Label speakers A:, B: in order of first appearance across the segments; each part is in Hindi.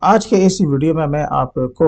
A: आज के इस वीडियो में मैं आपको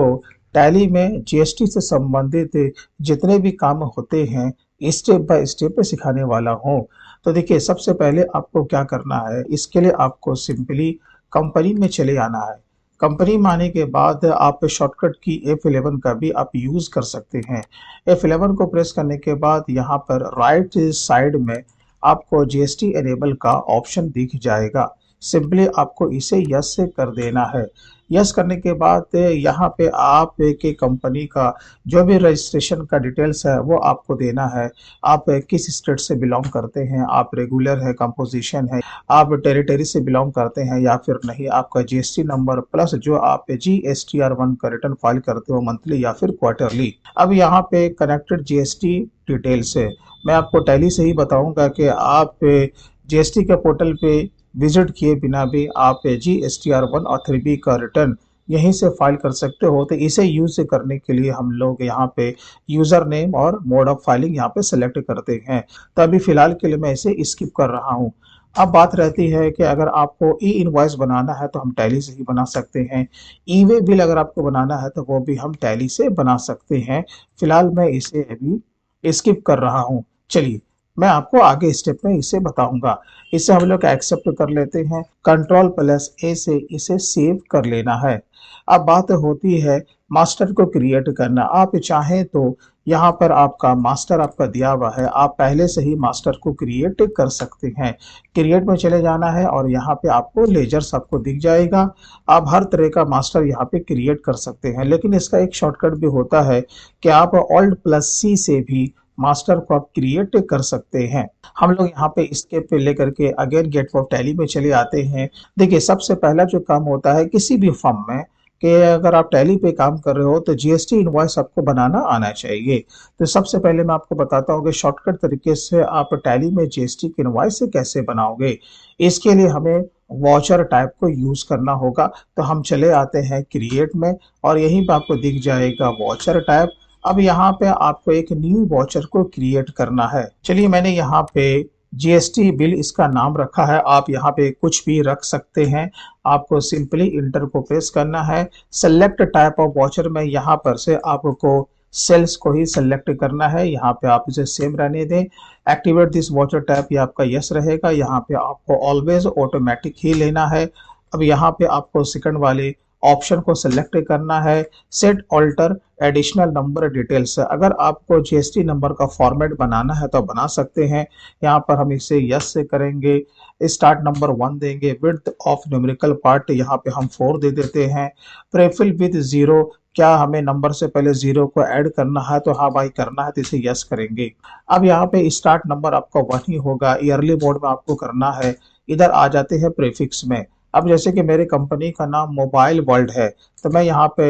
A: टैली में जीएसटी से संबंधित जितने भी काम होते हैं स्टेप बाय स्टेप सिखाने वाला हूं। तो देखिए, सबसे पहले आपको क्या करना है, इसके लिए आपको सिंपली कंपनी में चले आना है। कंपनी में आने के बाद आप शॉर्टकट की F11 का भी आप यूज कर सकते हैं। F11 को प्रेस करने के बाद यहाँ पर राइट साइड में आपको जीएसटी एनेबल का ऑप्शन दिख जाएगा। सिंपली आपको इसे यस से कर देना है। यस करने के बाद यहाँ पे आप के कंपनी का जो भी रजिस्ट्रेशन का डिटेल्स है वो आपको देना है। आप किस स्टेट से बिलोंग करते हैं, आप रेगुलर है, कंपोजिशन है, आप टेरिटरी से बिलोंग करते हैं या फिर नहीं, आपका जीएसटी नंबर प्लस जो आप GSTR1 का रिटर्न फाइल करते हो मंथली या फिर क्वार्टरली। अब यहाँ पे कनेक्टेड जीएसटी डिटेल्स है। मैं आपको टैली से ही बताऊंगा कि आप जीएसटी के पोर्टल पे विजिट किए बिना भी आप GSTR1 और 3B का रिटर्न यहीं से फाइल कर सकते हो। तो इसे यूज करने के लिए हम लोग यहाँ पे यूजर नेम और मोड ऑफ फाइलिंग यहाँ पे सेलेक्ट करते हैं। तो अभी फिलहाल के लिए मैं इसे स्किप कर रहा हूँ। अब बात रहती है कि अगर आपको ई इनवॉइस बनाना है तो हम टैली से ही बना सकते हैं। ई वे बिल अगर आपको बनाना है तो वो भी हम टैली से बना सकते हैं। फिलहाल मैं इसे अभी स्किप कर रहा हूँ। चलिए, मैं आपको आगे स्टेप में इसे बताऊंगा। इसे हम लोग एक्सेप्ट कर लेते हैं, Ctrl+A से इसे सेव कर लेना है। अब बात होती है मास्टर को क्रिएट करना। आप चाहें तो यहाँ पर आपका मास्टर आपका दिया हुआ है, आप पहले से ही मास्टर को क्रिएट कर सकते हैं। क्रिएट में चले जाना है और यहाँ पे आपको लेजर्स आपको दिख जाएगा। आप हर तरह का मास्टर यहाँ पे क्रिएट कर सकते हैं, लेकिन इसका एक शॉर्टकट भी होता है कि आप Alt+C से भी मास्टर को आप क्रिएट कर सकते हैं। हम लोग यहाँ पे इसके पे लेकर के अगेन गेट ऑफ टैली में चले आते हैं। देखिए, सबसे पहला जो काम होता है किसी भी फर्म में कि अगर आप टैली पे काम कर रहे हो तो जीएसटी इनवॉइस आपको बनाना आना चाहिए। तो सबसे पहले मैं आपको बताता हूँ कि शॉर्टकट तरीके से आप टैली में जीएसटी की इनवॉइस से कैसे बनाओगे। इसके लिए हमें वॉचर टाइप को यूज करना होगा। तो हम चले आते हैं क्रिएट में और यहीं पे आपको दिख जाएगा वॉचर टाइप। अब यहाँ पे आपको एक न्यू वॉचर को क्रिएट करना है। चलिए, मैंने यहाँ पे जीएसटी बिल इसका नाम रखा है। आप यहाँ पे कुछ भी रख सकते हैं। आपको सिंपली इंटर को प्रेस करना है। सेलेक्ट टाइप ऑफ वॉचर में यहाँ पर से आपको सेल्स को ही सेलेक्ट करना है। यहाँ पे आप इसे सेम रहने दें। एक्टिवेट दिस वॉचर टाइप ये आपका यस रहेगा। यहाँ पे आपको ऑलवेज ऑटोमेटिक ही लेना है। अब यहाँ पे आपको सेकंड वाले ऑप्शन को सेलेक्ट करना है, set alter additional number details. अगर आपको जीएसटी नंबर का फॉर्मेट बनाना है तो बना सकते हैं। यहाँ पर हम इसे यस से करेंगे। स्टार्ट नंबर 1 देंगे। विड्थ ऑफ न्यूमेरिकल पार्ट यहाँ पे हम 4 दे देते हैं। प्रेफिल विद 0, क्या हमें नंबर से पहले 0 को ऐड करना है तो हाँ भाई करना है, तो इसे यस करेंगे। अब यहाँ पे स्टार्ट नंबर आपका 1 ही होगा। ईयरली मोड में आपको करना है। इधर आ जाते हैं प्रीफिक्स में। अब जैसे कि मेरे कंपनी का नाम मोबाइल वर्ल्ड है तो मैं यहाँ पे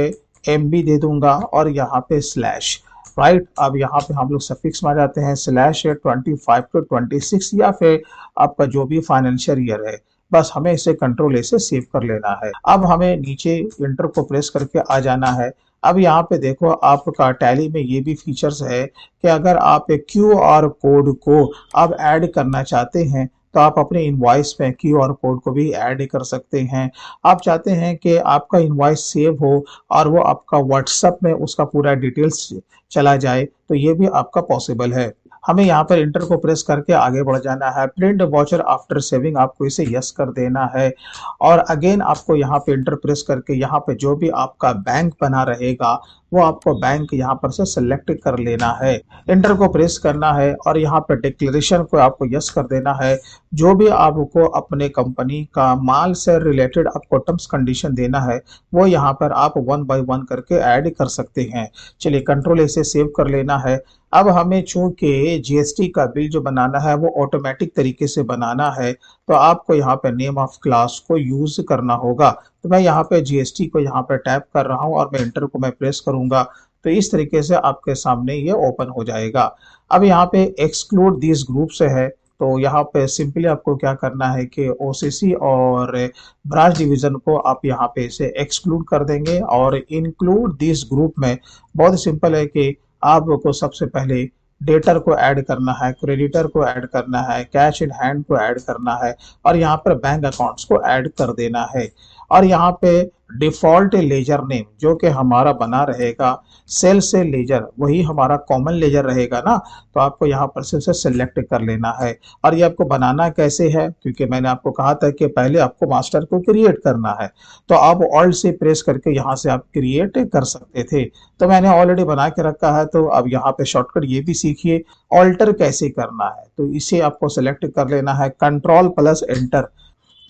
A: MB दे दूंगा और यहाँ पे स्लैश। राइट, अब यहाँ पे हम लोग सफिक्स में आ जाते हैं। /25 to 26 या फिर आपका जो भी फाइनेंशियल ईयर है, बस हमें इसे Ctrl+A से सेव कर लेना है। अब हमें नीचे इंटर को प्रेस करके आ जाना है। अब यहाँ पे देखो, आपका टैली में ये भी फीचर्स है कि अगर आप QR कोड को अब ऐड करना चाहते हैं तो आप अपने इनवॉइस में QR कोड को भी ऐड कर सकते हैं। आप चाहते हैं कि आपका इनवॉइस सेव हो और वो आपका व्हाट्सएप में उसका पूरा डिटेल्स चला जाए, तो ये भी आपका पॉसिबल है। हमें यहाँ पर इंटर को प्रेस करके आगे बढ़ जाना है। प्रिंट वॉचर आफ्टर सेविंग, आपको इसे यस कर देना है। और अगेन आपको यहाँ पे इंटर प्रेस करके यहाँ पे जो भी आपका बैंक बना रहेगा वो आपको बैंक यहाँ पर से सेलेक्ट कर लेना है। इंटर को प्रेस करना है और यहाँ पे डिक्लेरेशन को आपको यस कर देना है। जो भी आपको अपने कंपनी का माल से रिलेटेड आपको टर्म्स कंडीशन देना है वो यहाँ पर आप 1 by 1 करके ऐड कर सकते हैं। चलिए, Ctrl+A से सेव कर लेना है। अब हमें चूंकि जीएसटी का बिल जो बनाना है वो ऑटोमेटिक तरीके से बनाना है तो आपको यहाँ पे नेम ऑफ क्लास को यूज करना होगा। तो मैं यहाँ पे जीएसटी को यहाँ पे टैप कर रहा हूँ और मैं इंटर को मैं प्रेस करूंगा तो इस तरीके से आपके सामने ये ओपन हो जाएगा। अब यहाँ पे एक्सक्लूड दिस ग्रुप से है तो यहाँ पे सिंपली आपको क्या करना है कि ओसीसी और ब्रांच डिवीजन को आप यहाँ पे इसे एक्सक्लूड कर देंगे और इंक्लूड दिस ग्रुप में बहुत सिंपल है कि आपको सबसे पहले डेटर को ऐड करना है, क्रेडिटर को ऐड करना है, कैश इन हैंड को ऐड करना है और यहाँ पर बैंक अकाउंट्स को ऐड कर देना है। और यहाँ पे डिफॉल्ट लेजर नेम जो कि हमारा बना रहेगा सेल से लेजर, वही हमारा कॉमन लेजर रहेगा ना, तो आपको यहाँ पर से उसे सेलेक्ट कर लेना है। और ये आपको बनाना कैसे है, क्योंकि मैंने आपको कहा था कि पहले आपको मास्टर को क्रिएट करना है, तो आप ऑल्ट से प्रेस करके यहाँ से आप क्रिएट कर सकते थे, तो मैंने ऑलरेडी बना के रखा है। तो अब यहाँ पे शॉर्टकट ये भी सीखिए ऑल्टर कैसे करना है। तो इसे आपको सेलेक्ट कर लेना है, कंट्रोल प्लस एंटर,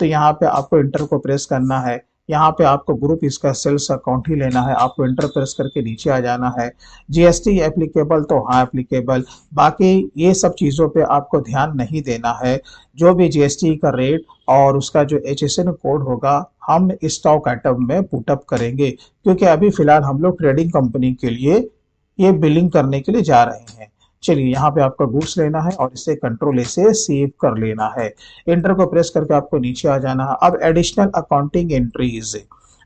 A: तो यहाँ पे आपको इंटर को प्रेस करना है। यहाँ पे आपको ग्रुप इसका सेल्स अकाउंट ही लेना है, आपको इंटर प्रेस करके नीचे आ जाना है। जीएसटी एप्लीकेबल तो हाँ एप्लीकेबल, बाकी ये सब चीज़ों पे आपको ध्यान नहीं देना है। जो भी जीएसटी का रेट और उसका जो एचएसएन कोड होगा हम स्टॉक आइटम में पुटअप करेंगे, क्योंकि अभी फिलहाल हम लोग ट्रेडिंग कंपनी के लिए ये बिलिंग करने के लिए जा रहे हैं। चलिए यहाँ पे आपका गुड्स लेना है और इसे कंट्रोल ए से सेव कर लेना है। इंटर को प्रेस करके आपको नीचे आ जाना है। अब एडिशनल अकाउंटिंग एंट्रीज,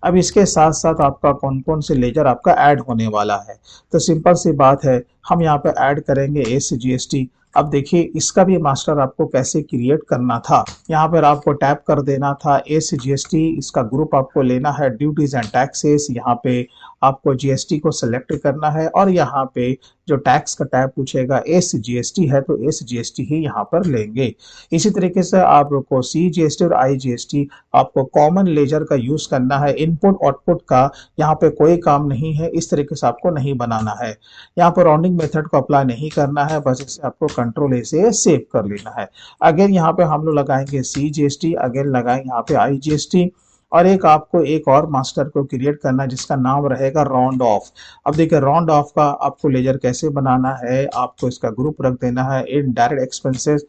A: अब इसके साथ साथ आपका कौन कौन से लेजर आपका ऐड होने वाला है, तो सिंपल सी बात है, हम यहाँ पे ऐड करेंगे एसजीएसटी। अब देखिए इसका भी मास्टर आपको कैसे क्रिएट करना था, यहाँ पर आपको टैप कर देना था एसजीएसटी, इसका ग्रुप आपको लेना है ड्यूटीज एंड टैक्सेस, यहाँ पे आपको जीएसटी को सिलेक्ट करना है और यहाँ पे जो टैक्स का टैब पूछेगा एसजीएसटी है तो एसजीएसटी ही यहाँ पर लेंगे। इसी तरीके से आपको सीजीएसटी और आईजीएसटी आपको कॉमन लेजर का यूज करना है, इनपुट आउटपुट का यहाँ पे कोई काम नहीं है, इस तरीके से आपको नहीं बनाना है। यहाँ पर राउंडिंग मेथड को अप्लाई नहीं करना है, बस इसे आपको कंट्रोल ए से सेव कर लेना है। अगेन यहाँ पे हम लोग लगाएंगे सीजीएसटी, अगेन लगाएंगे यहाँ पे आईजीएसटी, और एक आपको एक और मास्टर को क्रिएट करना जिसका नाम रहेगा राउंड ऑफ। अब देखिए राउंड ऑफ का आपको लेजर कैसे बनाना है, आपको इसका ग्रुप रख देना है in direct expenses.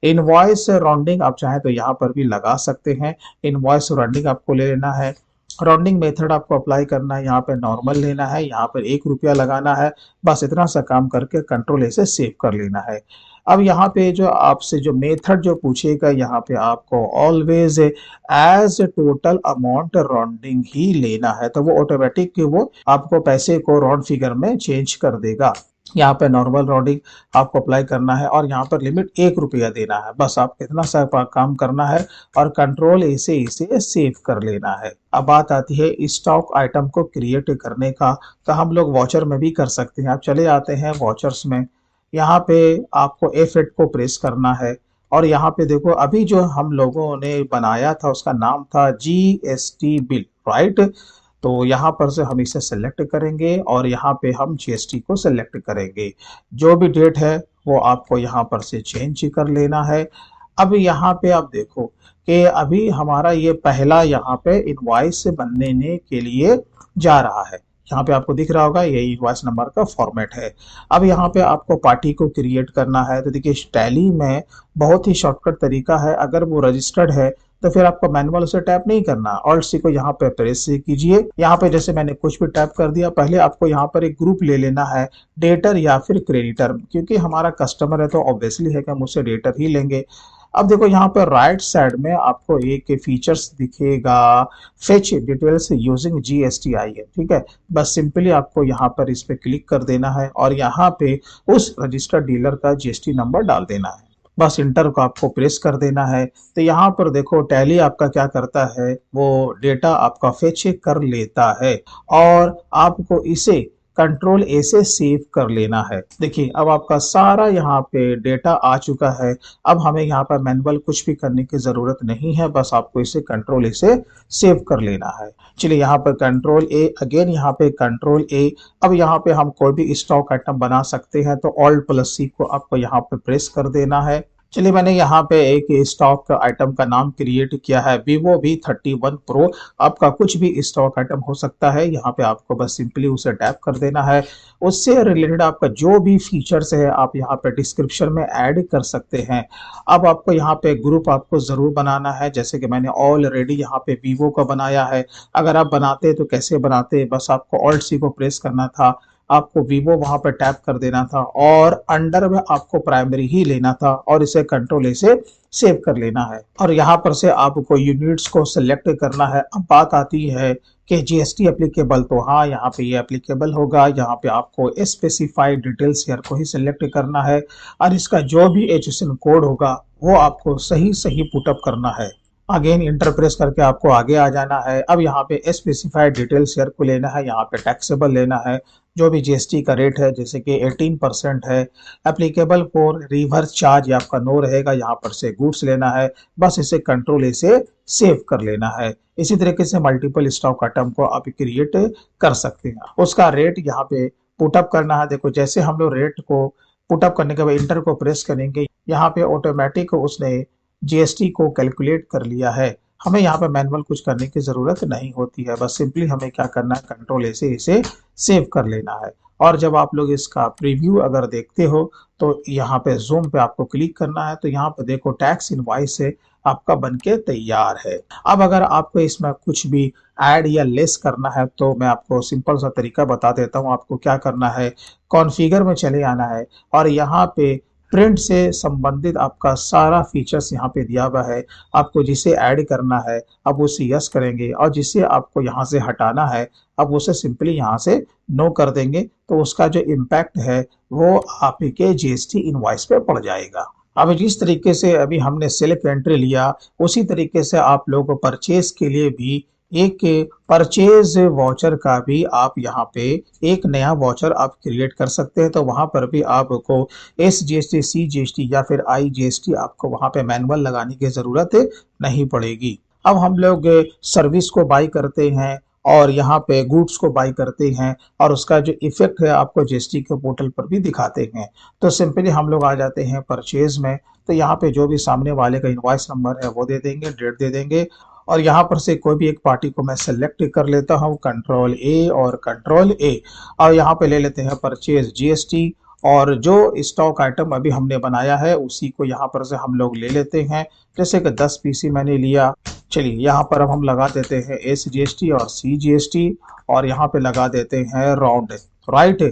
A: Invoice rounding आप चाहे तो यहाँ पर भी लगा सकते हैं, इनवॉइस राउंडिंग आपको ले लेना है। राउंडिंग मेथड आपको अप्लाई करना है, यहाँ पे नॉर्मल लेना है, यहाँ पर 1 रुपया लगाना है, बस इतना सा काम करके कंट्रोल ए से सेव कर लेना है। अब यहाँ पे जो आपसे जो मेथड जो पूछेगा, यहाँ पे आपको always as total amount rounding ही लेना है, तो वो ऑटोमेटिक वो आपको पैसे को राउंड फिगर में चेंज कर देगा। यहाँ पे नॉर्मल राउंडिंग आपको अप्लाई करना है और यहाँ पर लिमिट 1 रुपया देना है, बस आपको इतना सा काम करना है और कंट्रोल ए से इसे सेव कर लेना है। अब बात आती है स्टॉक आइटम को क्रिएट करने का, तो हम लोग वॉचर में भी कर सकते हैं। आप चले आते हैं वॉचर्स में, यहाँ पे आपको F8 को प्रेस करना है और यहाँ पे देखो अभी जो हम लोगों ने बनाया था उसका नाम था जीएसटी बिल, राइट। तो यहाँ पर से हम इसे सेलेक्ट करेंगे और यहाँ पे हम जीएसटी को सेलेक्ट करेंगे, जो भी डेट है वो आपको यहाँ पर से चेंज कर लेना है। अब यहाँ पे आप देखो कि अभी हमारा ये पहला यहाँ पे इनवॉइस बनने के लिए जा रहा है, यहाँ पे आपको दिख रहा होगा ये इनवॉइस नंबर का फॉर्मेट है। अब यहाँ पे आपको पार्टी को क्रिएट करना है, तो देखिए टैली में बहुत ही शॉर्टकट तरीका है, अगर वो रजिस्टर्ड है तो फिर आपको मैनुअल उसे टैप नहीं करना, ऑल्ट सी को यहाँ पे प्रेस कीजिए। यहाँ पे जैसे मैंने कुछ भी टैप कर दिया, पहले आपको यहाँ पर एक ग्रुप ले लेना है डेटर या फिर क्रेडिटर, क्योंकि हमारा कस्टमर है तो ऑब्वियसली है कि हम उससे डेटर ही लेंगे। अब देखो यहाँ पर राइट साइड में आपको एक फीचर्स दिखेगा, फेच डिटेल्स यूजिंग जीएसटीआईएन, ठीक है। बस सिंपली आपको यहाँ पर इस पे क्लिक कर देना है और यहाँ पे उस रजिस्टर्ड डीलर का जीएसटी नंबर डाल देना है, बस इंटर को आपको प्रेस कर देना है। तो यहाँ पर देखो टैली आपका क्या करता है, वो डेटा आपका फेच कर लेता है और आपको इसे कंट्रोल ए से सेव कर लेना है। देखिए अब आपका सारा यहाँ पे डेटा आ चुका है, अब हमें यहाँ पर मैनुअल कुछ भी करने की जरूरत नहीं है, बस आपको इसे कंट्रोल ए से सेव कर लेना है। चलिए यहाँ पर कंट्रोल ए, अगेन यहाँ पे कंट्रोल ए। अब यहाँ पे हम कोई भी स्टॉक आइटम बना सकते हैं, तो ऑल्ट प्लस सी को आपको यहाँ पे प्रेस कर देना है। चलिए मैंने यहाँ पे एक स्टॉक आइटम का नाम क्रिएट किया है Vivo V31 Pro, आपका कुछ भी स्टॉक आइटम हो सकता है, यहाँ पे आपको बस सिंपली उसे टैप कर देना है। उससे रिलेटेड आपका जो भी फीचर्स है आप यहाँ पे डिस्क्रिप्शन में ऐड कर सकते हैं। अब आपको यहाँ पे ग्रुप आपको जरूर बनाना है, जैसे कि मैंने ऑलरेडी यहाँ पे Vivo का बनाया है। अगर आप बनाते तो कैसे बनाते, बस आपको ऑल्ट सी को प्रेस करना था, आपको Vivo वहां पर टैप कर देना था और अंडर में आपको प्राइमरी ही लेना था और इसे कंट्रोल ए से सेव कर लेना है और यहाँ पर से आपको यूनिट्स को सिलेक्ट करना है। अब बात आती है कि जीएसटी एप्लीकेबल, तो हाँ यहाँ पे ये एप्लीकेबल होगा, यहाँ पे आपको स्पेसिफाइड डिटेल्स ईयर को ही सिलेक्ट करना है और इसका जो भी एचएसएन कोड होगा वो आपको सही सही पुटअप करना है। अगेन इंटर प्रेस करके आपको आगे आ जाना है। अब यहाँ पे स्पेसिफाइड डिटेल शेयर को लेना है, यहाँ पे टैक्सेबल लेना है, जो भी जीएसटी का रेट है जैसे कि 18% है। एप्लीकेबल फॉर रिवर्स चार्ज ये आपका नो रहेगा, यहाँ पर से गुड्स लेना है। बस इसे कंट्रोल से सेव कर लेना है। इसी तरीके से मल्टीपल स्टॉक आइटम को आप क्रिएट कर सकते हैं। उसका रेट यहाँ पे पुटअप करना है। देखो जैसे हम लोग रेट को पुटअप करने के बाद इंटर को प्रेस करेंगे, यहाँ पे ऑटोमेटिक उसने जीएसटी को कैलकुलेट कर लिया है। हमें यहाँ पे मैनुअल कुछ करने की जरूरत नहीं होती है, बस सिंपली हमें क्या करना है, कंट्रोल से इसे सेव कर लेना है। और जब आप लोग इसका प्रीव्यू अगर देखते हो तो यहाँ पे जूम पे आपको क्लिक करना है, तो यहाँ पे देखो टैक्स इनवॉइस से आपका बनके तैयार है। अब अगर आपको इसमें कुछ भी ऐड या लेस करना है तो मैं आपको सिंपल सा तरीका बता देता हूँ। आपको क्या करना है, कॉन्फ़िगर में चले आना है और यहाँ पे प्रिंट से संबंधित आपका सारा फीचर्स यहाँ पे दिया हुआ है। आपको जिसे ऐड करना है अब उसे यस करेंगे, और जिसे आपको यहाँ से हटाना है अब उसे सिंपली यहाँ से नो कर देंगे, तो उसका जो इम्पैक्ट है वो आपके जीएसटी इनवॉइस पे पड़ जाएगा। अब जिस तरीके से अभी हमने सेल्फ एंट्री लिया, उसी तरीके से आप लोग परचेज के लिए भी एक परचेज वाउचर का भी आप यहाँ पे एक नया वाउचर आप क्रिएट कर सकते हैं। तो वहां पर भी आपको SGST, CGST या फिर IGST आपको वहां पे मैनुअल लगाने की जरूरत नहीं पड़ेगी। अब हम लोग सर्विस को बाई करते हैं और यहाँ पे गुड्स को बाई करते हैं, और उसका जो इफेक्ट है आपको जीएसटी के पोर्टल पर भी दिखाते हैं। तो सिंपली हम लोग आ जाते हैं परचेज में, तो यहाँ पे जो भी सामने वाले का इनवॉइस नंबर है वो दे देंगे, डेट दे देंगे, और यहाँ पर से कोई भी एक पार्टी को मैं सेलेक्ट कर लेता हूँ, कंट्रोल ए और कंट्रोल ए, और यहाँ पे ले लेते हैं परचेज जीएसटी, और जो स्टॉक आइटम अभी हमने बनाया है उसी को यहाँ पर से हम लोग ले लेते हैं। जैसे कि 10 पीसी मैंने लिया। चलिए यहाँ पर अब हम लगा देते हैं SGST और CGST, और यहाँ पे लगा देते हैं राउंड, राइट।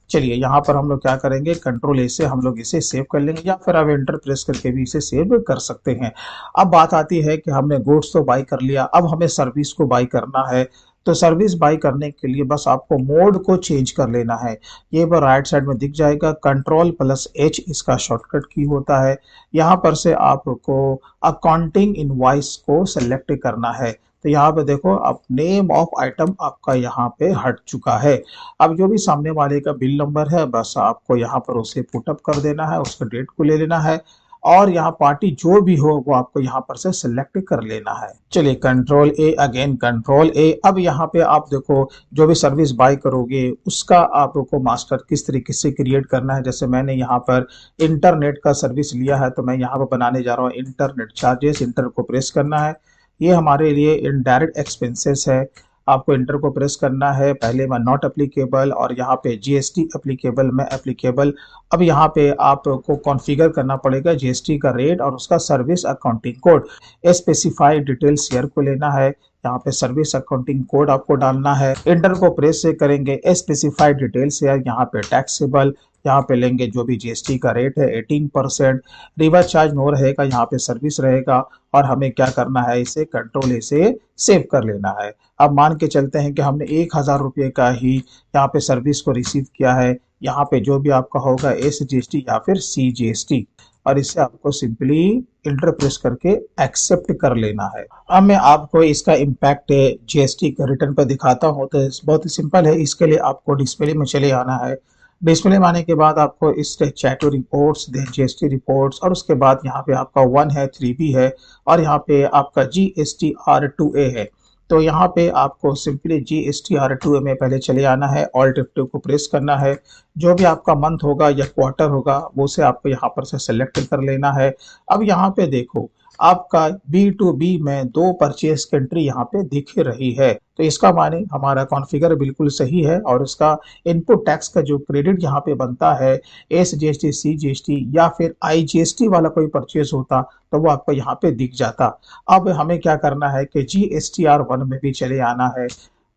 A: चलिए यहाँ पर हम लोग क्या करेंगे, कंट्रोल ए से हम लोग इसे सेव कर लेंगे, या फिर आप एंटर प्रेस करके भी इसे सेव कर सकते हैं। अब बात आती है कि हमने गुड्स तो बाई कर लिया, अब हमें सर्विस को बाई करना है। तो सर्विस बाई करने के लिए बस आपको मोड को चेंज कर लेना है। ये पर राइट साइड में दिख जाएगा, कंट्रोल+H इसका शॉर्टकट की होता है। यहाँ पर से आपको अकाउंटिंग इनवॉइस को सेलेक्ट करना है। तो यहाँ पे देखो अब नेम ऑफ आइटम आपका यहाँ पे हट चुका है। अब जो भी सामने वाले का बिल नंबर है बस आपको यहाँ पर उसे पुटअप कर देना है, उसका डेट को ले लेना है, और यहाँ पार्टी जो भी हो वो आपको यहाँ पर से सिलेक्ट कर लेना है। चलिए कंट्रोल ए, अगेन कंट्रोल ए। अब यहाँ पे आप देखो जो भी सर्विस बाय करोगे उसका आपको मास्टर किस तरीके से क्रिएट करना है। जैसे मैंने यहाँ पर इंटरनेट का सर्विस लिया है, तो मैं यहाँ पर बनाने जा रहा हूँ इंटरनेट चार्जेस। इंटर को प्रेस करना है, ये हमारे लिए इनडायरेक्ट एक्सपेंसेस है। आपको इंटर को प्रेस करना है, पहले मैं नॉट एप्लीकेबल और यहाँ पे जीएसटी एप्लीकेबल में एप्लीकेबल। अब यहाँ पे आपको कॉन्फ़िगर करना पड़ेगा जीएसटी का रेट और उसका service accounting code. Specified detail share को लेना है, यहाँ पे सर्विस अकाउंटिंग कोड आपको डालना है। इंटर को प्रेस से करेंगे, स्पेसिफाइड डिटेल शेयर, यहाँ पे टैक्सेबल, यहाँ पे लेंगे जो भी जीएसटी का रेट है 18%, रिवर्स चार्ज नो रहेगा, यहाँ पे सर्विस रहेगा, और हमें क्या करना है, इसे कंट्रोल ए से सेव कर लेना है। अब मान के चलते हैं कि हमने 1000 रुपये का ही यहाँ पे सर्विस को रिसीव किया है। यहाँ पे जो भी आपका होगा SGST या फिर CGST, और इसे आपको सिंपली इंटर प्रेस करके एक्सेप्ट कर लेना है। अब मैं आपको इसका इम्पैक्ट जीएसटी के रिटर्न पर दिखाता हूँ। तो बहुत ही सिंपल है, इसके लिए आपको डिस्प्ले में चले आना है। डिस्प्ले में आने के बाद आपको इस चैटो रिपोर्ट्स, देन जीएसटी रिपोर्ट्स, और उसके बाद यहाँ पे आपका 1 है, 3B है, और यहाँ पे आपका GSTR2A है। तो यहाँ पे आपको सिंपली GSTR2A में पहले चले आना है, ऑल्ट F2 को प्रेस करना है। जो भी आपका मंथ होगा या क्वार्टर होगा वो से आपको यहाँ पर से सेलेक्ट कर लेना है। अब यहाँ पे देखो आपका B2B में 2 परचेस की एंट्री यहाँ पे दिख रही है, तो इसका माने हमारा कॉन्फ़िगर बिल्कुल सही है, और उसका इनपुट टैक्स का जो क्रेडिट यहाँ पे बनता है SGST, CGST या फिर IGST वाला कोई परचेज होता तो वो आपको यहाँ पे दिख जाता। अब हमें क्या करना है कि GSTR1 में भी चले आना है,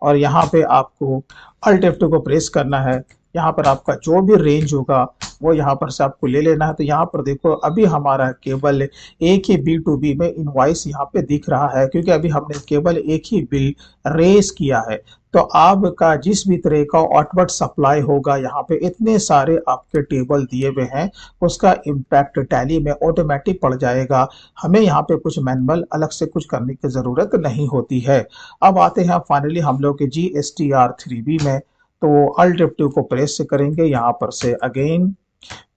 A: और यहाँ पे आपको अल्ट F2 को प्रेस करना है। यहाँ पर आपका जो भी रेंज होगा वो यहाँ पर से आपको ले लेना है। तो यहाँ पर देखो अभी हमारा केवल एक ही B2B में इनवॉइस यहाँ पे दिख रहा है, क्योंकि अभी हमने केवल एक ही बिल रेज किया है। तो आपका जिस भी तरह का आउटवर्ड सप्लाई होगा, यहाँ पे इतने सारे आपके टेबल दिए हुए हैं, उसका इम्पैक्ट टैली में ऑटोमेटिक पड़ जाएगा। हमें यहाँ पे कुछ मैनुअल अलग से कुछ करने की जरूरत नहीं होती है। अब आते हैं फाइनली हम लोग के GSTR3B में। तो अल्ट F2 को प्रेस करेंगे, यहाँ पर से अगेन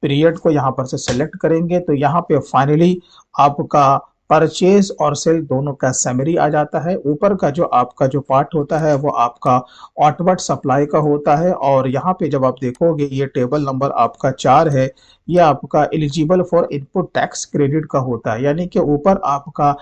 A: पीरियड को यहाँ पर से सेलेक्ट करेंगे, तो यहाँ पे फाइनली आपका परचेज और सेल दोनों का समरी आ जाता है। ऊपर का जो आपका जो पार्ट होता है वो आपका आउटवर्ड सप्लाई का होता है, और यहाँ पे जब आप देखोगे ये टेबल नंबर आपका 4 है, ये आपका eligible for input tax credit का होता है, यानी कि ऊपर आपका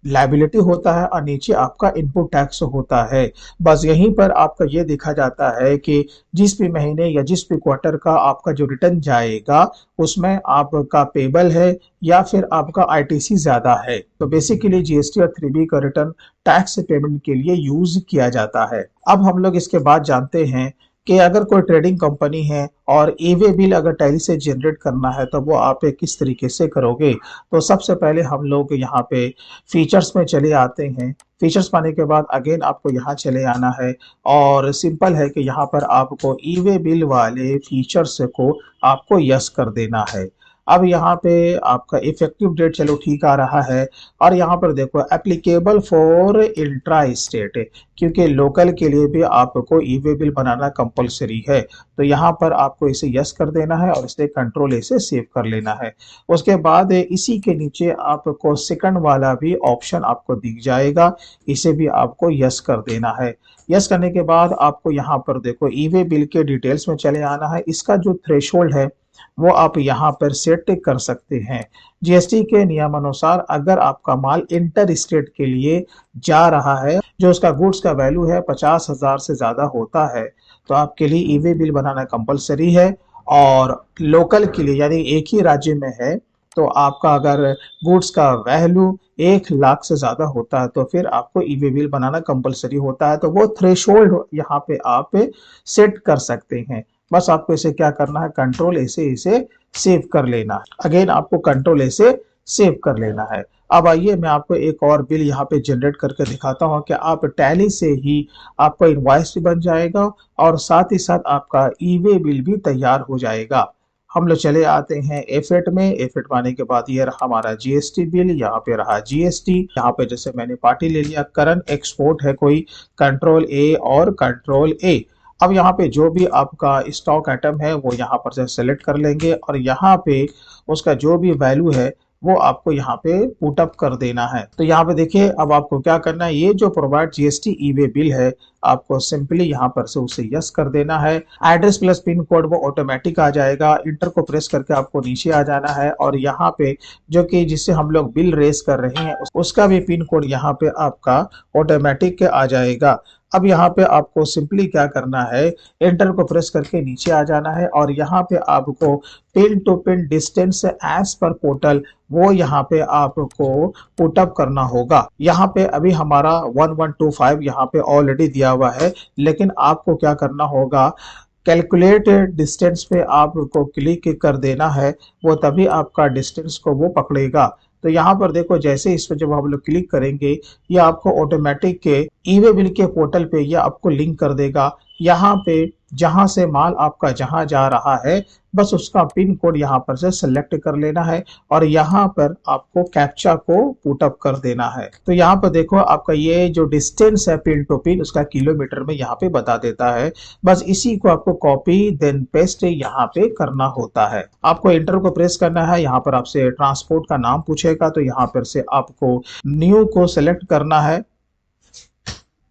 A: लायबिलिटी होता है और नीचे आपका इनपुट टैक्स होता है। बस यहीं पर आपका ये देखा जाता है कि जिस भी महीने या जिस भी क्वार्टर का आपका जो रिटर्न जाएगा उसमें आपका पेबल है या फिर आपका आईटीसी ज्यादा है। तो बेसिकली जीएसटी और 3B का रिटर्न टैक्स पेमेंट के लिए यूज किया जाता है। अब हम लोग इसके बाद जानते हैं कि अगर कोई ट्रेडिंग कंपनी है और ईवे बिल अगर टैली से जनरेट करना है तो वो आप किस तरीके से करोगे। तो सबसे पहले हम लोग यहाँ पे फीचर्स में चले आते हैं। फीचर्स पाने के बाद अगेन आपको यहाँ चले आना है, और सिंपल है कि यहाँ पर आपको ईवे बिल वाले फीचर्स को आपको यस कर देना है। अब यहाँ पे आपका इफेक्टिव डेट चलो ठीक आ रहा है, और यहाँ पर देखो एप्लीकेबल फॉर इंट्रा स्टेट, क्योंकि लोकल के लिए भी आपको ईवे बिल बनाना कंपलसरी है। तो यहाँ पर आपको इसे यस कर देना है और इसे कंट्रोल से सेव कर लेना है। उसके बाद इसी के नीचे आपको सेकंड वाला भी ऑप्शन आपको दिख जाएगा, इसे भी आपको यस कर देना है। यस करने के बाद आपको यहाँ पर देखो ईवे बिल के डिटेल्स में चले आना है। इसका जो थ्रेशोल्ड है वो आप यहाँ पर सेट कर सकते हैं। जीएसटी के नियमानुसार अगर आपका माल इंटर स्टेट के लिए जा रहा है, जो उसका गुड्स का वैल्यू है 50,000 से ज्यादा होता है, तो आपके लिए ईवे बिल बनाना कंपलसरी है। और लोकल के लिए यानी एक ही राज्य में है, तो आपका अगर गुड्स का वैल्यू 1 लाख से ज्यादा होता है तो फिर आपको ईवे बिल बनाना कंपलसरी होता है। तो वो थ्रेशोल्ड यहाँ पे आप सेट कर सकते हैं। बस आपको इसे क्या करना है, कंट्रोल ऐसे इसे सेव कर लेना है। अगेन आपको कंट्रोल ऐसे सेव कर लेना है। अब आइए मैं आपको एक और बिल यहाँ पे जनरेट करके दिखाता हूँ कि आप टैली से ही आपका इनवॉइस भी बन जाएगा और साथ ही साथ आपका ईवे बिल भी तैयार हो जाएगा। हम लोग चले आते हैं एफेट में। एफेट पाने के बाद ये रहा हमारा जीएसटी बिल, यहाँ पे रहा जीएसटी। यहाँ पे जैसे मैंने पार्टी ले लिया, करंट एक्सपोर्ट है कोई, कंट्रोल ए और कंट्रोल ए। अब यहाँ पे जो भी आपका स्टॉक आइटम है वो यहाँ पर से सेलेक्ट कर लेंगे, और यहाँ पे उसका जो भी वैल्यू है वो आपको यहाँ पे पुट अप कर देना है। तो यहाँ पे देखिए अब आपको क्या करना है, ये जो प्रोवाइड जीएसटी ईवे बिल है आपको सिंपली यहाँ पर से उसे यस कर देना है। एड्रेस प्लस पिन कोड वो ऑटोमेटिक आ जाएगा। इंटर को प्रेस करके आपको नीचे आ जाना है, और यहाँ पे जो कि जिससे हम लोग बिल रेस कर रहे हैं उसका भी पिन कोड यहाँ पे आपका ऑटोमेटिक आ जाएगा। अब यहाँ पे आपको सिंपली क्या करना है, एंटर को प्रेस करके नीचे आ जाना है, और यहाँ पे आपको pin to pin distance as per portal वो यहाँ पे आपको पुट अप करना होगा। यहाँ पे अभी हमारा 1125 यहाँ पे ऑलरेडी दिया हुआ है, लेकिन आपको क्या करना होगा, कैलकुलेट डिस्टेंस पे आपको क्लिक कर देना है, वो तभी आपका डिस्टेंस को वो पकड़ेगा। तो यहाँ पर देखो जैसे इस पर जब हम लोग क्लिक करेंगे ये आपको ऑटोमेटिक के ईवे बिल के पोर्टल पे ये आपको लिंक कर देगा। यहाँ पे जहां से माल आपका जहां जा रहा है बस उसका पिन कोड यहाँ पर से सिलेक्ट कर लेना है, और यहाँ पर आपको कैप्चा को पुट अप कर देना है। तो यहाँ पर देखो आपका ये जो डिस्टेंस है पिन टू पिन उसका किलोमीटर में यहाँ पे बता देता है। बस इसी को आपको कॉपी देन पेस्ट यहाँ पे करना होता है। आपको एंटर को प्रेस करना है, यहाँ पर आपसे ट्रांसपोर्ट का नाम पूछेगा तो यहाँ पर से आपको न्यू को सिलेक्ट करना है।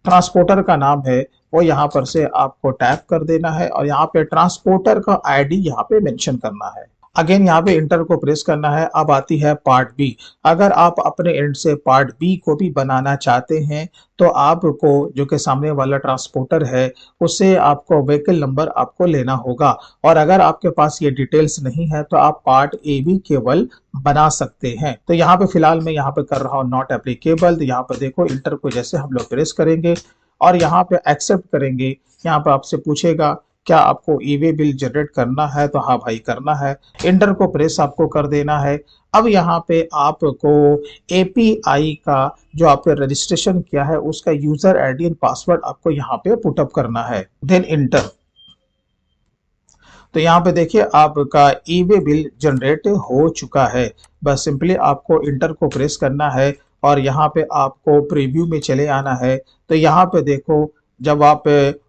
A: ट्रांसपोर्टर का नाम है वो यहाँ पर से आपको टैप कर देना है, और यहाँ पे ट्रांसपोर्टर का आईडी यहाँ पे मेंशन करना है। अगेन यहाँ पे इंटर को प्रेस करना है। अब आती है पार्ट बी। अगर आप अपने एंड से पार्ट बी को भी बनाना चाहते हैं तो आपको जो कि सामने वाला ट्रांसपोर्टर है उससे आपको व्हीकल नंबर आपको लेना होगा, और अगर आपके पास ये डिटेल्स नहीं है तो आप पार्ट ए भी केवल बना सकते हैं। तो यहाँ पे फिलहाल मैं यहाँ पे कर रहा हूँ नॉट एप्लीकेबल। तो यहाँ पर देखो इंटर को जैसे हम लोग प्रेस करेंगे और यहाँ पे एक्सेप्ट करेंगे, यहाँ पे आपसे पूछेगा क्या आपको ई वे बिल जनरेट करना है? तो हाँ भाई करना है। इंटर को प्रेस आपको कर देना है। अब यहाँ पे आपको एपीआई का जो आपने रजिस्ट्रेशन किया है उसका यूजर आईडी एंड पासवर्ड आपको यहाँ पे पुटअप करना है, देन इंटर। तो यहाँ पे देखिए आपका ई वे बिल जनरेट हो चुका है। बस सिंपली आपको इंटर को प्रेस करना है और यहाँ पे आपको प्रीव्यू में चले आना है। तो यहाँ पे देखो, जब आप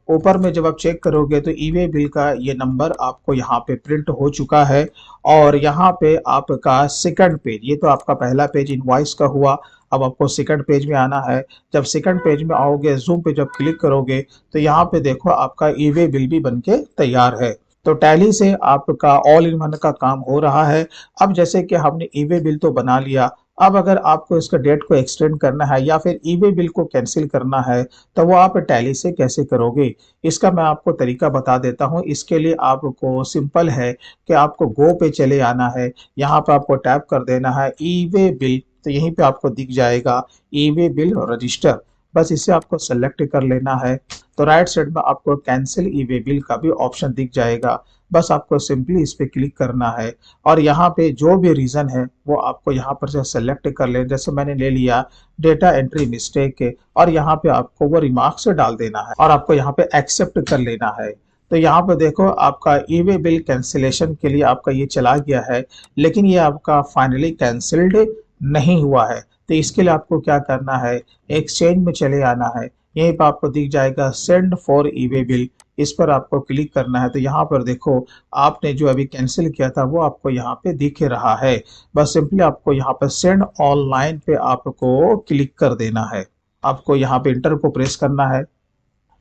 A: ऊपर में जब आप चेक करोगे तो ई वे बिल का ये नंबर आपको यहाँ पे प्रिंट हो चुका है। और यहाँ पे आपका सेकंड पेज, ये तो आपका पहला पेज इनवॉइस का हुआ। अब आपको सेकंड पेज में आना है। जब सेकंड पेज में आओगे, जूम पे जब क्लिक करोगे तो यहाँ पे देखो आपका ई वे बिल भी बनके तैयार है। तो टैली से आपका ऑल इन वन का काम हो रहा है। अब जैसे कि हमने ई वे बिल तो बना लिया, अब अगर आपको इसका डेट को एक्सटेंड करना है या फिर ई वे बिल को कैंसिल करना है तो वो आप टैली से कैसे करोगे, इसका मैं आपको तरीका बता देता हूँ। इसके लिए आपको सिंपल है कि आपको गो पे चले आना है। यहाँ पे आपको टैप कर देना है ई वे बिल, तो यहीं पे आपको दिख जाएगा ई वे बिल रजिस्टर। बस इसे आपको सेलेक्ट कर लेना है। तो राइट साइड में आपको कैंसिल ई वे बिल का भी ऑप्शन दिख जाएगा। बस आपको सिंपली इस पे क्लिक करना है और यहाँ पे जो भी रीजन है वो आपको यहाँ पर से सेलेक्ट कर लेना। जैसे मैंने ले लिया डेटा एंट्री मिस्टेक और यहाँ पे आपको वो रिमार्क्स डाल देना है और आपको यहाँ पे एक्सेप्ट कर लेना है। तो यहाँ पे देखो आपका ई वे बिल कैंसिलेशन के लिए आपका ये चला गया है, लेकिन ये आपका फाइनली कैंसिल्ड नहीं हुआ है। तो इसके लिए आपको क्या करना है, एक्सचेंज में चले आना है। यहीं पर आपको दिख जाएगा send for E way bill, इस पर आपको क्लिक करना है। तो यहाँ पर देखो आपने जो अभी कैंसिल किया था वो आपको यहाँ पे दिख रहा है। बस सिंपली आपको यहाँ पर सेंड ऑनलाइन पे आपको क्लिक कर देना है। आपको यहाँ पे इंटर को प्रेस करना है।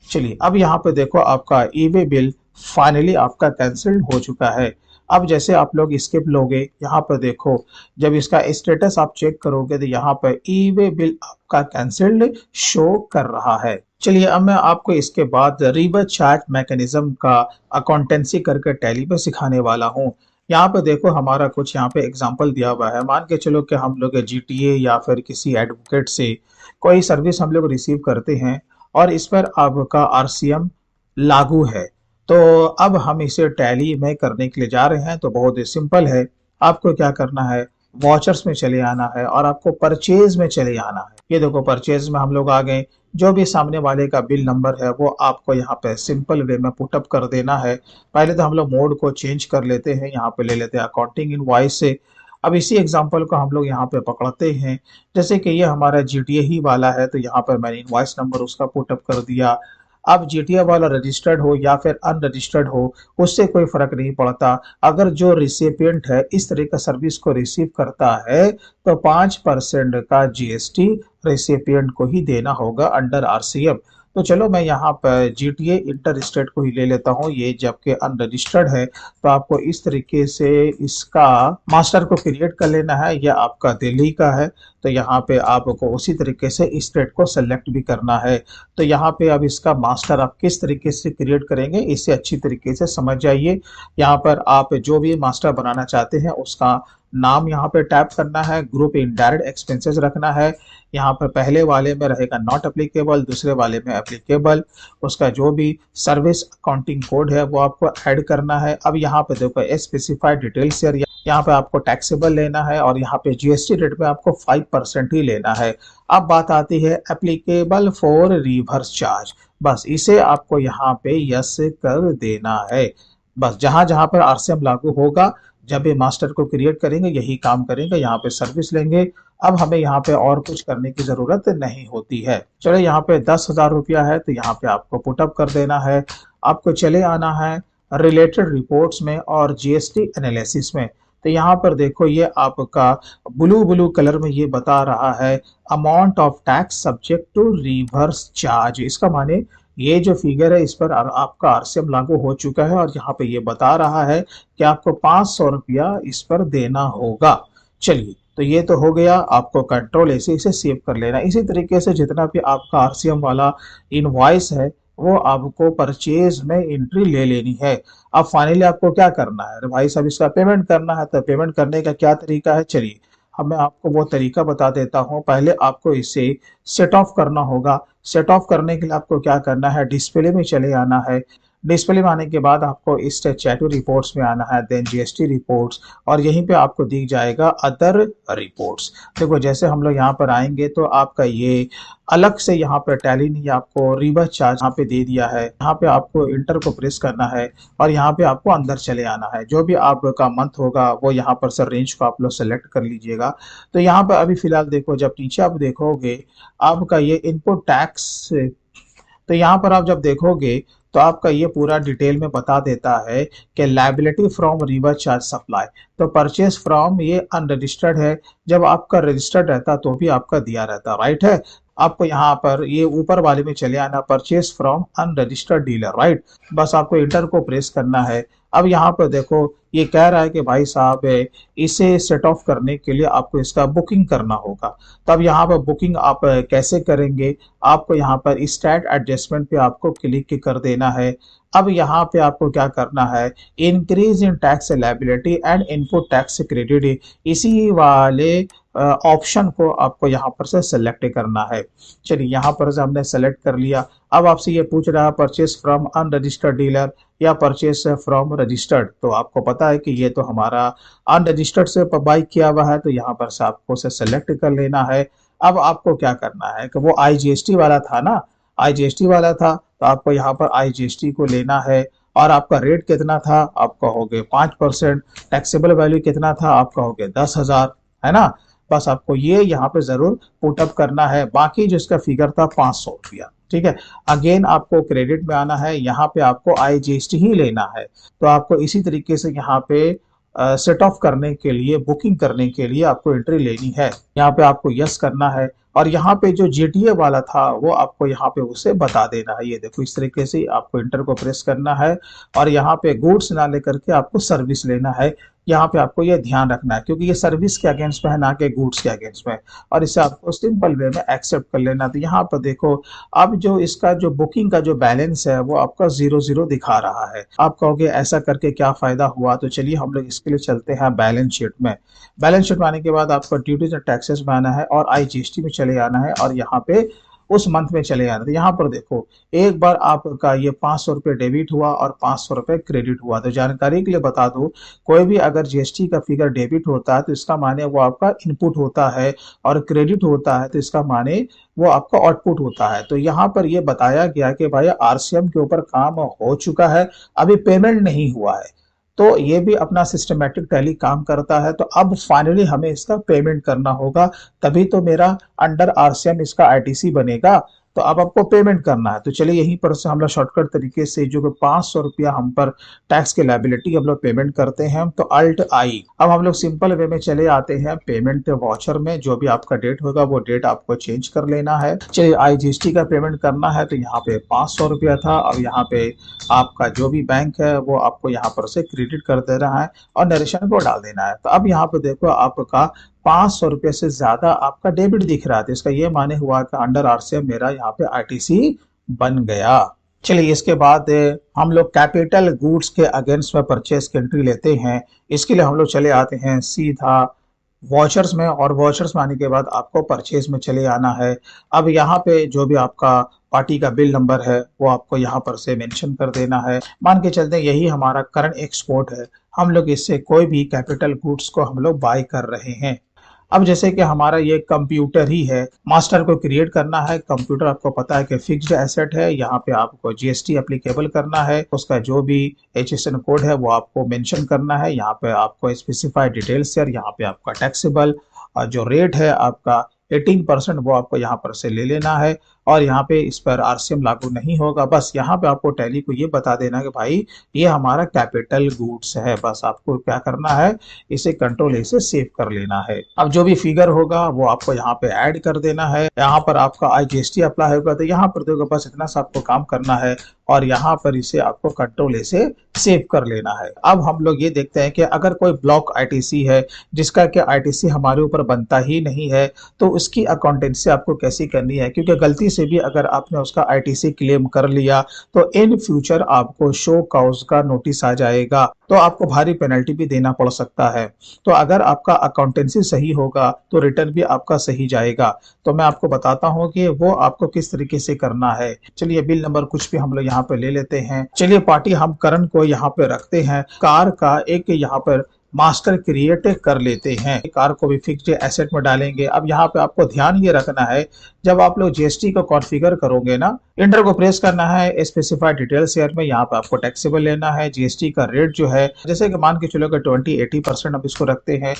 A: चलिए अब यहाँ पे देखो आपका ई वे बिल फाइनली आपका कैंसिल्ड हो चुका है। अब जैसे आप लोग स्किप लोगे, यहाँ पर देखो जब इसका स्टेटस आप चेक करोगे तो यहाँ पर ई वे बिल आपका कैंसिल्ड शो कर रहा है। चलिए अब मैं आपको इसके बाद रिवर्स चार्ज मैकेनिज्म का अकाउंटेंसी करके टैली पे सिखाने वाला हूँ। यहाँ पे देखो हमारा कुछ यहाँ पे एग्जांपल दिया हुआ है। मान के चलो कि हम लोग जीटीए या फिर किसी एडवोकेट से कोई सर्विस हम लोग रिसीव करते हैं और इस पर आपका आरसीएम लागू है। तो अब हम इसे टैली में करने के लिए जा रहे हैं। तो बहुत ही सिंपल है, आपको क्या करना है, वॉचर्स में चले आना है और आपको परचेज में चले आना है। ये देखो परचेज में हम लोग आ गए। जो भी सामने वाले का बिल नंबर है वो आपको यहाँ पे सिंपल वे में पुटअप कर देना है। पहले तो हम लोग मोड को चेंज कर लेते हैं, यहाँ पे ले लेते हैं अकाउंटिंग इनवॉइस से। अब इसी एग्जांपल को हम लोग यहाँ पे पकड़ते हैं। जैसे कि ये हमारा जीटीए ही वाला है तो यहाँ पर मैंने इनवॉइस नंबर उसका पुटअप कर दिया। अब जीटीए वाला रजिस्टर्ड हो या फिर अनरजिस्टर्ड हो उससे कोई फर्क नहीं पड़ता। अगर जो रिसिपिएंट है इस तरह का सर्विस को रिसीव करता है तो 5% का जीएसटी रिसिपिएंट को ही देना होगा अंडर आरसीएम। तो चलो मैं यहाँ पर जीटीए इंटर स्टेट को ही ले लेता हूँ। ये जबकि अनरजिस्टर्ड है तो आपको इस तरीके से इसका मास्टर को क्रिएट कर लेना है। यह आपका दिल्ली का है तो यहाँ पे आपको उसी तरीके से स्टेट को सेलेक्ट भी करना है। तो यहाँ पे अब इसका मास्टर आप किस तरीके से क्रिएट करेंगे इसे अच्छी तरीके से समझ जाइए। यहाँ पर आप जो भी मास्टर बनाना चाहते हैं उसका नाम यहाँ पे टैप करना है, ग्रुप इनडायरेक्ट एक्सपेंसेस रखना है। यहाँ पर पहले वाले में रहेगा नॉट एप्लीकेबल, दूसरे वाले में एप्लीकेबल। उसका जो भी सर्विस अकाउंटिंग कोड है वो आपको ऐड करना है। अब यहाँ पे देखो स्पेसिफाइड डिटेल्स, यहाँ पे आपको टैक्सेबल लेना है और यहाँ पे जीएसटी रेट पे आपको 5% ही लेना है। अब बात आती है एप्लीकेबल फॉर रिवर्स चार्ज, बस इसे आपको यहाँ पे यस कर देना है। बस जहां जहां पर आरसीएम लागू होगा, जब ये मास्टर को क्रिएट करेंगे यही काम करेंगे, यहाँ पे सर्विस लेंगे। अब हमें यहाँ पे और कुछ करने की जरूरत नहीं होती है। चलो यहाँ पे 10,000 रुपया है तो यहाँ पे आपको पुटअप कर देना है। आपको चले आना है रिलेटेड रिपोर्ट्स में और जीएसटी एनालिसिस में। तो यहाँ पर देखो ये आपका ब्लू ब्लू कलर में ये बता रहा है amount of tax subject to reverse charge. इसका माने ये जो फिगर है इस पर आपका आरसीएम लागू हो चुका है और यहाँ पे ये बता रहा है कि आपको 500 रुपया इस पर देना होगा। चलिए तो ये तो हो गया, आपको कंट्रोल ऐसे इसे सेव कर लेना। इसी तरीके से जितना भी आपका आरसीएम वाला इनवॉइस है वो आपको परचेज में एंट्री ले लेनी है। अब फाइनली आपको क्या करना है, भाई साहब इसका पेमेंट करना है। तो पेमेंट करने का क्या तरीका है, चलिए अब मैं आपको वो तरीका बता देता हूँ। पहले आपको इसे सेट ऑफ करना होगा। सेट ऑफ करने के लिए आपको क्या करना है, डिस्प्ले में चले आना है। डिस्प्ले में आने के बाद आपको इस चैटू रिपोर्ट्स में आना है, देन जीएसटी रिपोर्ट्स, और यहीं पे आपको दिख जाएगा अदर रिपोर्ट्स। देखो जैसे हम लोग यहाँ पर आएंगे तो आपका ये अलग से यहाँ पर टैली ने आपको रिवर्स चार्ज यहाँ पे दे दिया है। यहाँ पे आपको इंटर को प्रेस करना है और यहाँ पे आपको अंदर चले आना है। जो भी आपका मंथ होगा वो यहाँ पर सर रेंज को आप लोग सेलेक्ट कर लीजिएगा। तो यहाँ पर अभी फिलहाल देखो, जब नीचे आप देखोगे आपका ये इनपुट टैक्स, तो यहाँ पर आप जब देखोगे तो आपका ये पूरा डिटेल में बता देता है कि liability from reverse charge supply. तो परचेस फ्रॉम ये अनरजिस्टर्ड है, जब आपका रजिस्टर्ड रहता तो भी आपका दिया रहता, राइट है। आपको यहाँ पर ये ऊपर वाले में चले आना, purchase from unregistered dealer, right. बस आपको इंटर को प्रेस करना है। अब यहाँ पर देखो ये कह रहा है कि भाई साहब इसे सेट ऑफ करने के लिए आपको इसका बुकिंग करना होगा। तब यहाँ पर बुकिंग आप कैसे करेंगे, आपको यहाँ पर स्टैट एडजस्टमेंट पे आपको क्लिक कर देना है। अब यहाँ पे आपको क्या करना है, increase in tax liability and input tax credit, इसी वाले ऑप्शन को आपको यहाँ पर से सेलेक्ट करना है। चलिए यहाँ पर से हमने सेलेक्ट कर लिया। अब आपसे ये पूछ रहा है परचेस फ्रॉम अनरजिस्टर्ड डीलर या परचेस फ्रॉम रजिस्टर्ड। तो आपको पता है कि ये तो हमारा अनरजिस्टर्ड से बाई किया हुआ है, तो यहाँ पर से आपको से सेलेक्ट कर लेना है। अब आपको क्या करना है कि वो आईजीएसटी वाला था ना, आईजीएसटी वाला था, तो आपको यहाँ पर आईजीएसटी को लेना है। और आपका रेट कितना था, आपका हो गया 5%। टैक्सेबल वैल्यू कितना था, आपका हो गया 10,000, है ना। बस आपको ये यहाँ पे जरूर पुटअप करना है। बाकी जो इसका फिगर था 500 रुपया, ठीक है। अगेन आपको क्रेडिट में आना है, यहाँ पे आपको आईजीएसटी ही लेना है। तो आपको इसी तरीके से यहाँ पे सेट ऑफ करने के लिए, बुकिंग करने के लिए आपको एंट्री लेनी है। यहाँ पे आपको यस करना है और यहाँ पे जो जीटीए वाला था वो आपको यहाँ पे उसे बता देना है। ये देखो इस तरीके से आपको इंटर को प्रेस करना है और यहाँ पे गुड्स ना लेकर के आपको सर्विस लेना है। यहाँ पे आपको ये ध्यान रखना है क्योंकि ये सर्विस के अगेंस्ट में है, ना कि गुड्स के अगेंस्ट में, और इसे आपको सिंपल वे में एक्सेप्ट कर लेना। तो यहाँ पर देखो अब जो इसका जो बुकिंग का जो बैलेंस है वो आपका 0 दिखा रहा है। आप कहोगे ऐसा करके क्या फायदा हुआ, तो चलिए हम लोग इसके लिए चलते हैं बैलेंस शीट में। बैलेंस शीट में आने के बाद आपको ड्यूटीज एंड टैक्सेस में आना है और आईजीएसटी में चले आना है और यहाँ पे उस मंथ में चले आना। तो यहाँ पर देखो एक बार आपका ये 500 रुपये डेबिट हुआ और 500 रुपये क्रेडिट हुआ। तो जानकारी के लिए बता दूं, कोई भी अगर जीएसटी का फिगर डेबिट होता है तो इसका माने वो आपका इनपुट होता है, और क्रेडिट होता है तो इसका माने वो आपका आउटपुट होता है। तो यहाँ पर ये बताया गया कि भाई आरसीएम के ऊपर काम हो चुका है, अभी पेमेंट नहीं हुआ है, तो ये भी अपना सिस्टमेटिक टैली काम करता है। तो अब फाइनली हमें इसका पेमेंट करना होगा, तभी तो मेरा अंडर आरसीएम इसका आईटीसी बनेगा। तो अब आपको पेमेंट करना है। तो चलिए यहीं पर से हम लोग शॉर्टकट तरीके से जो 500 रुपया हम पर टैक्स के लायबिलिटी हम लोग पेमेंट करते हैं, तो अल्ट आई। अब हम लोग सिंपल वे में चले आते हैं पेमेंट वाउचर में। जो भी आपका डेट होगा वो डेट आपको चेंज कर लेना है। चलिए आईजीएसटी का पेमेंट करना है, तो यहाँ पे 500 रुपया था। अब यहाँ पे आपका जो भी बैंक है वो आपको यहाँ पर से क्रेडिट कर दे रहा है और नरेशन को डाल देना है। तो अब यहाँ पे देखो आपका 500 रुपये से ज्यादा आपका डेबिट दिख रहा था। इसका ये माने हुआ कि अंडर आरसीएम मेरा यहाँ पे आईटीसी बन गया। चलिए इसके बाद हम लोग कैपिटल गुड्स के अगेंस्ट में परचेस की एंट्री लेते हैं। इसके लिए हम लोग चले आते हैं सीधा वॉचर्स में, और वॉचर्स में आने के बाद आपको परचेज में चले आना है। अब यहाँ पे जो भी आपका पार्टी का बिल नंबर है वो आपको यहाँ पर से मेंशन कर देना है। मान के चलते हैं यही हमारा करंट एक्सपोर्ट है, हम लोग इससे कोई भी कैपिटल गुड्स को हम लोग बाय कर रहे हैं। अब जैसे कि हमारा ये कंप्यूटर ही है, मास्टर को क्रिएट करना है। कंप्यूटर आपको पता है कि फिक्स्ड एसेट है, यहाँ पे आपको जीएसटी एप्लीकेबल करना है, उसका जो भी एचएसएन कोड है वो आपको मेंशन करना है। यहाँ पे आपको स्पेसिफाइड डिटेल्स है और यहाँ पे आपका टैक्सेबल और जो रेट है आपका 18% वो आपको यहाँ पर से ले लेना है, और यहाँ पे इस पर आरसीएम लागू नहीं होगा। बस यहाँ पे आपको टैली को ये बता देना कि भाई ये हमारा कैपिटल गुड्स है। बस आपको क्या करना है, इसे कंट्रोल ए से सेव कर लेना है। अब जो भी फिगर होगा वो आपको यहाँ पे ऐड कर देना है। यहाँ पर आपका आईजीएसटी अप्लाई होगा, तो यहाँ पर देखो बस इतना सा आपको काम करना है और यहाँ पर इसे आपको कंट्रोल ए से सेव कर लेना है। अब हम लोग ये देखते हैं कि अगर कोई ब्लॉक आईटीसी है जिसका कि आईटीसी हमारे ऊपर बनता ही नहीं है, तो उसकी अकाउंटेंसी आपको कैसी करनी है, क्योंकि गलती से भी अगर आपने उसका आईटीसी क्लेम कर लिया तो इन फ्यूचर आपको शो कॉज का नोटिस आ जाएगा, तो आपको भारी पेनल्टी भी देना पड़ सकता है। तो अगर आपका अकाउंटेंसी सही होगा तो रिटर्न भी आपका सही जाएगा। तो मैं आपको बताता हूँ कि वो आपको किस तरीके से करना है। चलिए बिल नंबर कुछ भी हम लोग यहाँ पे ले लेते हैं। चलिए पार्टी हम करण को यहाँ पे रखते हैं, कार का एक यहाँ पर मास्टर क्रिएट कर लेते हैं, कार को भी फिक्स्ड एसेट में डालेंगे। अब यहाँ पे आपको ध्यान ये रखना है, जब आप लोग जीएसटी को कॉन्फ़िगर करोगे ना, इंटर को प्रेस करना है, स्पेसिफाइड डिटेल शेयर में यहाँ पे आपको टैक्सेबल लेना है। जीएसटी का रेट जो है, जैसे कि मान के चलो 20-80% अब इसको रखते हैं।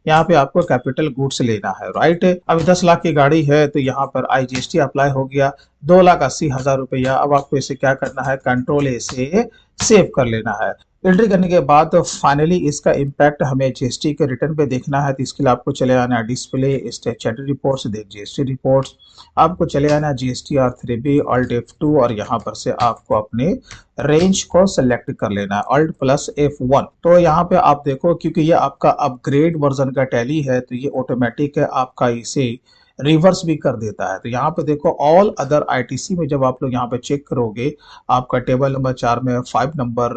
A: यहाँ पे आपको कैपिटल गुड्स लेना है, राइट। अब 10 लाख की गाड़ी है तो यहाँ पर आईजीएसटी अप्लाई हो गया, 2,80,000 रुपया। अब आपको इसे क्या करना है, कंट्रोल ए से सेव कर लेना है। एंट्री करने के बाद तो फाइनली इसका इम्पैक्ट हमें जीएसटी के रिटर्न पे देखना है, तो इसके लिए आपको चले आना है डिस्प्ले स्टैट्यूटरी रिपोर्ट्स, देख जीएसटी रिपोर्ट्स। आपको चले आना जीएसटीआर 3B ऑल्ट F2 और यहाँ पर से आपको अपने रेंज को सेलेक्ट कर लेना है, ऑल्ट प्लस F1। तो यहाँ पे आप देखो, क्योंकि ये आपका अपग्रेड वर्जन का टैली है तो ये ऑटोमेटिक है, आपका इसे रिवर्स भी कर देता है। तो यहाँ पे देखो ऑल अदर आईटीसी में जब आप लोग यहाँ पे चेक करोगे, आपका टेबल नंबर 4 में 5 नंबर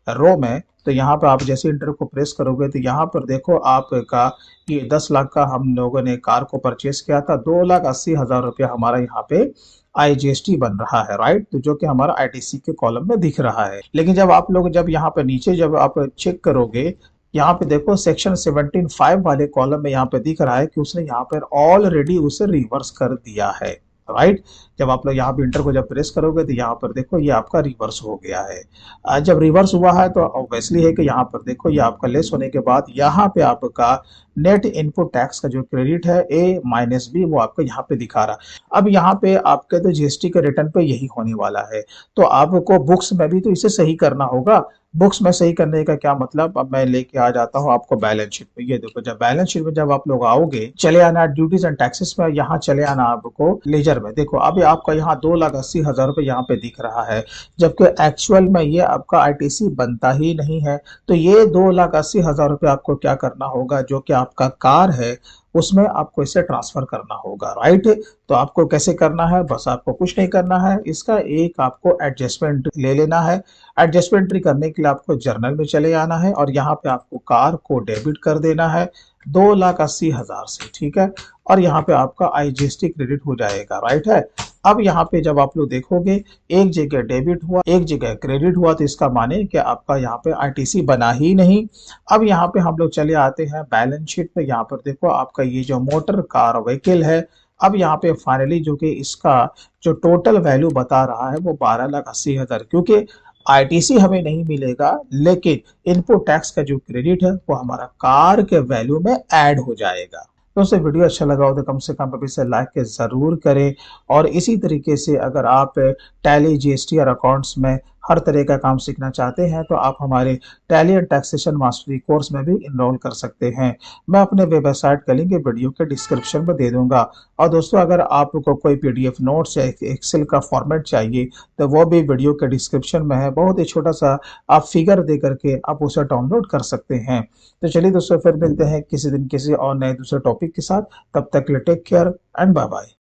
A: रो में, तो यहाँ पे आप जैसे इंटर को प्रेस करोगे तो यहाँ पर देखो आपका ये 10 लाख का हम लोगों ने कार को परचेस किया था, 2,80,000 रुपया हमारा यहाँ पे आईजीएसटी बन रहा है, राइट। तो जो कि हमारा आईटीसी के कॉलम में दिख रहा है। लेकिन जब आप लोग जब यहाँ पे नीचे जब आप चेक करोगे, यहाँ पे देखो सेक्शन 17(5) वाले कॉलम में यहाँ पे दिख रहा है कि उसने यहाँ पर ऑलरेडी उसे रिवर्स कर दिया है, राइट। जब आप लोग यहाँ पे इंटर को जब प्रेस करोगे तो यहाँ पर देखो ये आपका रिवर्स हो गया है। जब रिवर्स हुआ है तो ऑब्वियसली है कि यहाँ पर देखो ये आपका लेस होने के बाद यहाँ पे आपका नेट इनपुट टैक्स का जो क्रेडिट है A-B वो आपको यहाँ पे दिखा रहा है। अब यहाँ पे आपके तो जीएसटी के रिटर्न पे यही होने वाला है, तो आपको बुक्स में भी तो इसे सही करना होगा। बुक्स में सही करने का क्या मतलब, अब मैं लेके आ जाता हूँ आपको बैलेंस शीट पे। ये देखो जब बैलेंस शीट में जब आप लोग आओगे, चले आना ड्यूटीज एंड टैक्सेस में, यहाँ चले आना आपको लेजर में। देखो अभी आपका यहाँ 2,80,000 रुपये यहाँ पे दिख रहा है, जबकि एक्चुअल में ये आपका आईटीसी बनता ही नहीं है। तो ये 2,80,000 रुपये आपको क्या करना होगा, जो कि आपका कार है उसमें आपको इसे ट्रांसफर करना होगा, राइट। तो आपको कैसे करना है, बस आपको कुछ नहीं करना है, इसका एक आपको एडजस्टमेंट ले लेना है। एडजस्टमेंट एंट्री करने के लिए आपको जर्नल में चले आना है और यहाँ पे आपको कार को डेबिट कर देना है 2,80,000 से, ठीक है। और यहाँ पे आपका आईजीएसटी क्रेडिट हो जाएगा, राइट है। अब यहाँ पे जब आप लोग देखोगे, एक जगह डेबिट हुआ एक जगह क्रेडिट हुआ, तो इसका माने कि आपका यहाँ पे आईटीसी बना ही नहीं। अब यहाँ पे हम लोग चले आते हैं बैलेंस शीट पे। यहाँ पर देखो आपका ये जो मोटर कार व्हीकल है, अब यहाँ पे फाइनली जो कि इसका जो टोटल वैल्यू बता रहा है वो 12,80,000, क्योंकि आईटीसी हमें नहीं मिलेगा, लेकिन इनपुट टैक्स का जो क्रेडिट है वो हमारा कार के वैल्यू में ऐड हो जाएगा। दोस्तों वीडियो अच्छा लगा हो तो कम से कम अभी से लाइक जरूर करें, और इसी तरीके से अगर आप टैली जीएसटी और अकाउंट्स में हर तरह का काम सीखना चाहते हैं तो आप हमारे tally and taxation mastery course में भी इनरोल कर सकते हैं। मैं अपने वेबसाइट का लिंक वीडियो के डिस्क्रिप्शन में दे दूंगा। और दोस्तों अगर आपको कोई पीडीएफ नोट्स या एक्सेल का फॉर्मेट चाहिए तो वो भी वीडियो के डिस्क्रिप्शन में है, बहुत ही छोटा सा आप फिगर दे करके आप उसे डाउनलोड कर सकते हैं। तो चलिए दोस्तों फिर मिलते हैं किसी दिन किसी और नए दूसरे टॉपिक के साथ, तब तक के लिए take care and bye bye.